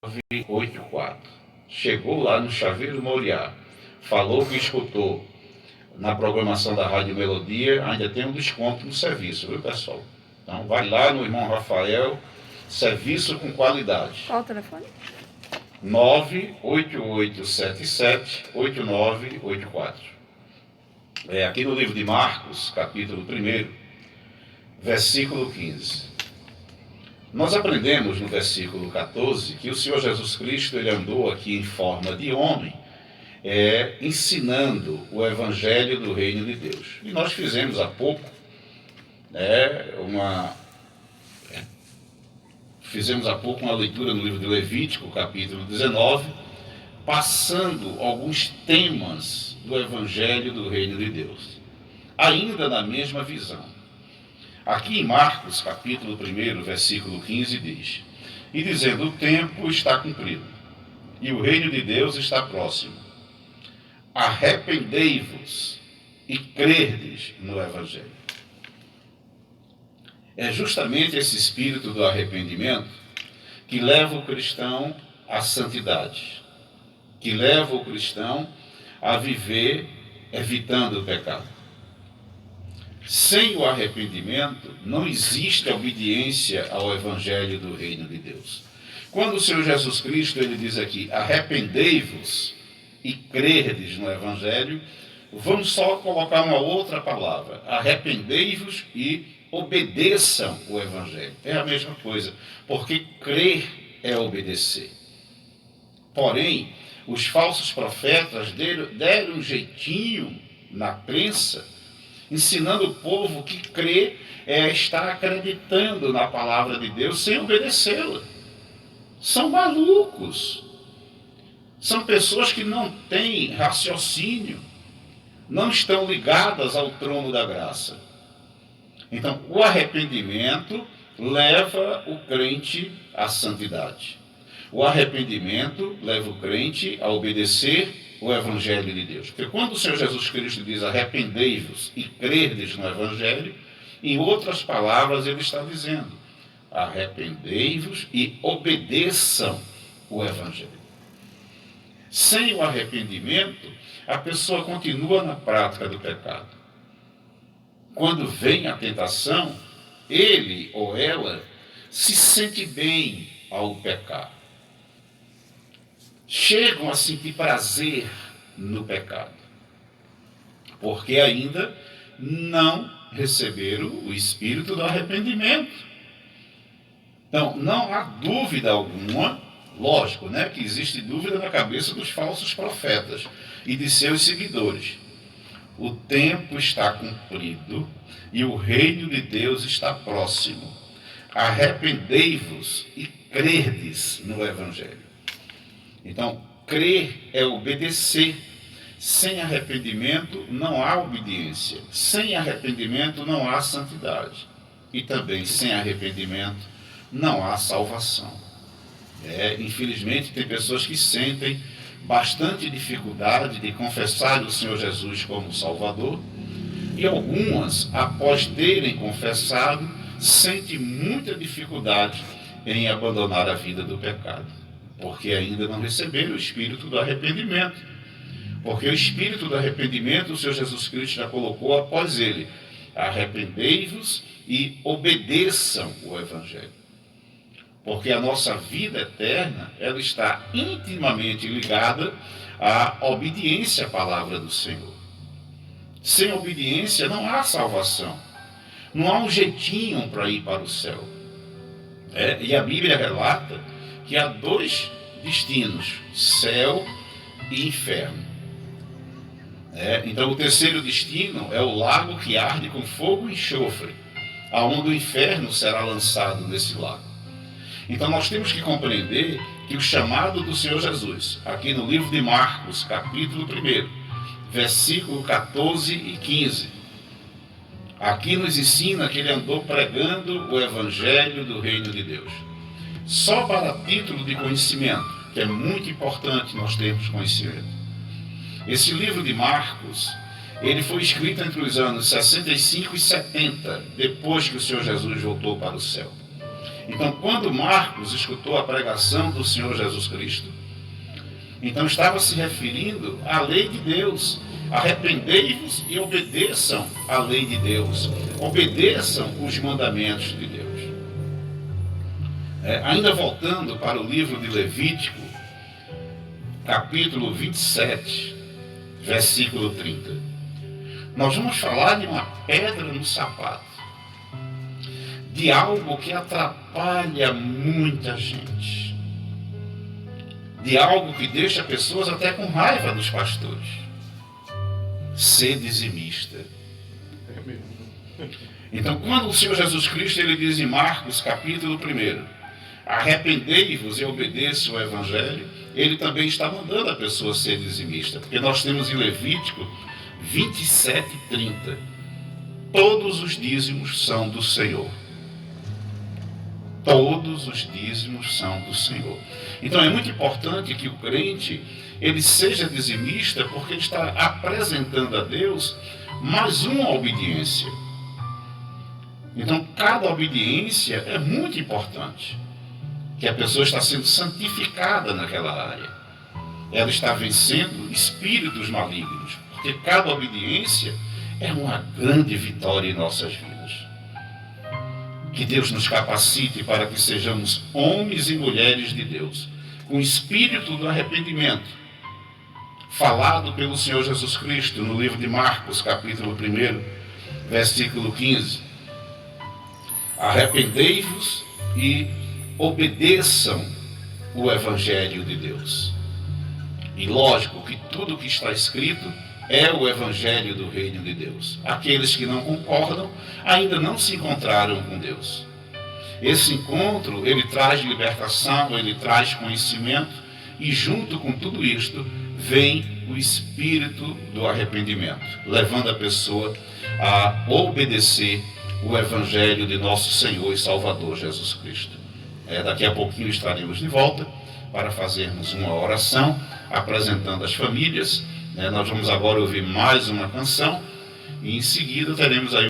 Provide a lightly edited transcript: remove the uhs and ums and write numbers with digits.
984. Chegou lá no Chaveiro Moriá, falou que escutou na programação da Rádio Melodia, ainda tem um desconto no serviço, viu, pessoal? Então vai lá no irmão Rafael, serviço com qualidade. Qual o telefone? 98877-8984. Aqui no livro de Marcos, capítulo 1, versículo 15. Nós aprendemos no versículo 14 que o Senhor Jesus Cristo ele andou aqui em forma de homem, ensinando o Evangelho do Reino de Deus. E nós fizemos há pouco uma leitura no livro de Levítico, capítulo 19, passando alguns temas do Evangelho do Reino de Deus, ainda na mesma visão. Aqui em Marcos, capítulo 1, versículo 15, diz: E dizendo, o tempo está cumprido, e o reino de Deus está próximo. Arrependei-vos e crerdes no Evangelho. É justamente esse espírito do arrependimento que leva o cristão à santidade, que leva o cristão a viver evitando o pecado. Sem o arrependimento, não existe obediência ao Evangelho do Reino de Deus. Quando o Senhor Jesus Cristo ele diz aqui, arrependei-vos e crerdes no Evangelho, vamos só colocar uma outra palavra, arrependei-vos e obedeçam o Evangelho. É a mesma coisa, porque crer é obedecer. Porém, os falsos profetas deram um jeitinho na crença, ensinando o povo que crer é estar acreditando na palavra de Deus sem obedecê-la. São malucos. São pessoas que não têm raciocínio, não estão ligadas ao trono da graça. Então, o arrependimento leva o crente à santidade. O arrependimento leva o crente a obedecer o Evangelho de Deus. Porque quando o Senhor Jesus Cristo diz arrependei-vos e crerdes no Evangelho, em outras palavras ele está dizendo arrependei-vos e obedeçam o Evangelho. Sem o arrependimento, a pessoa continua na prática do pecado. Quando vem a tentação, ele ou ela se sente bem ao pecar. Chegam a sentir prazer no pecado, porque ainda não receberam o espírito do arrependimento. Então, não há dúvida alguma, lógico, que existe dúvida na cabeça dos falsos profetas e de seus seguidores. O tempo está cumprido e o reino de Deus está próximo. Arrependei-vos e crerdes no Evangelho. Então, crer é obedecer. Sem arrependimento não há obediência. Sem arrependimento não há santidade. E também sem arrependimento não há salvação. Infelizmente tem pessoas que sentem bastante dificuldade de confessar o Senhor Jesus como Salvador. E algumas, após terem confessado, sentem muita dificuldade em abandonar a vida do pecado. Porque ainda não receberam o espírito do arrependimento. Porque o espírito do arrependimento, o Senhor Jesus Cristo já colocou após ele. Arrependei-vos e obedeçam o Evangelho. Porque a nossa vida eterna, ela está intimamente ligada à obediência à palavra do Senhor. Sem obediência não há salvação. Não há um jeitinho para ir para o céu. E a Bíblia relata que há dois destinos, céu e inferno. Então o terceiro destino é o lago que arde com fogo e enxofre, aonde o inferno será lançado nesse lago. Então nós temos que compreender que o chamado do Senhor Jesus, aqui no livro de Marcos, capítulo 1, versículo 14 e 15, aqui nos ensina que ele andou pregando o Evangelho do Reino de Deus. Só para título de conhecimento, que é muito importante nós termos conhecimento. Esse livro de Marcos, ele foi escrito entre os anos 65 e 70, depois que o Senhor Jesus voltou para o céu. Então, quando Marcos escutou a pregação do Senhor Jesus Cristo, então estava se referindo à lei de Deus. Arrependei-vos e obedeçam à lei de Deus. Obedeçam os mandamentos de Deus. Ainda voltando para o livro de Levítico, capítulo 27, versículo 30. Nós vamos falar de uma pedra no sapato, de algo que atrapalha muita gente, de algo que deixa pessoas até com raiva dos pastores. Ser dizimista. Então, quando o Senhor Jesus Cristo ele diz em Marcos, capítulo 1, arrependei-vos e obedeçam o Evangelho, ele também está mandando a pessoa ser dizimista, porque nós temos em Levítico 27:30, todos os dízimos são do Senhor. Todos os dízimos são do Senhor. Então é muito importante que o crente ele seja dizimista, porque ele está apresentando a Deus mais uma obediência. Então cada obediência é muito importante, que a pessoa está sendo santificada naquela área. Ela está vencendo espíritos malignos, porque cada obediência é uma grande vitória em nossas vidas. Que Deus nos capacite para que sejamos homens e mulheres de Deus, com o espírito do arrependimento, falado pelo Senhor Jesus Cristo no livro de Marcos, capítulo 1, versículo 15. Arrependei-vos e obedeçam o Evangelho de Deus. E lógico que tudo que está escrito é o Evangelho do Reino de Deus. Aqueles que não concordam ainda não se encontraram com Deus. Esse encontro, ele traz libertação, ele traz conhecimento, e junto com tudo isto, vem o espírito do arrependimento, levando a pessoa a obedecer o Evangelho de nosso Senhor e Salvador Jesus Cristo. Daqui a pouquinho estaremos de volta para fazermos uma oração, apresentando as famílias. Nós vamos agora ouvir mais uma canção e em seguida teremos aí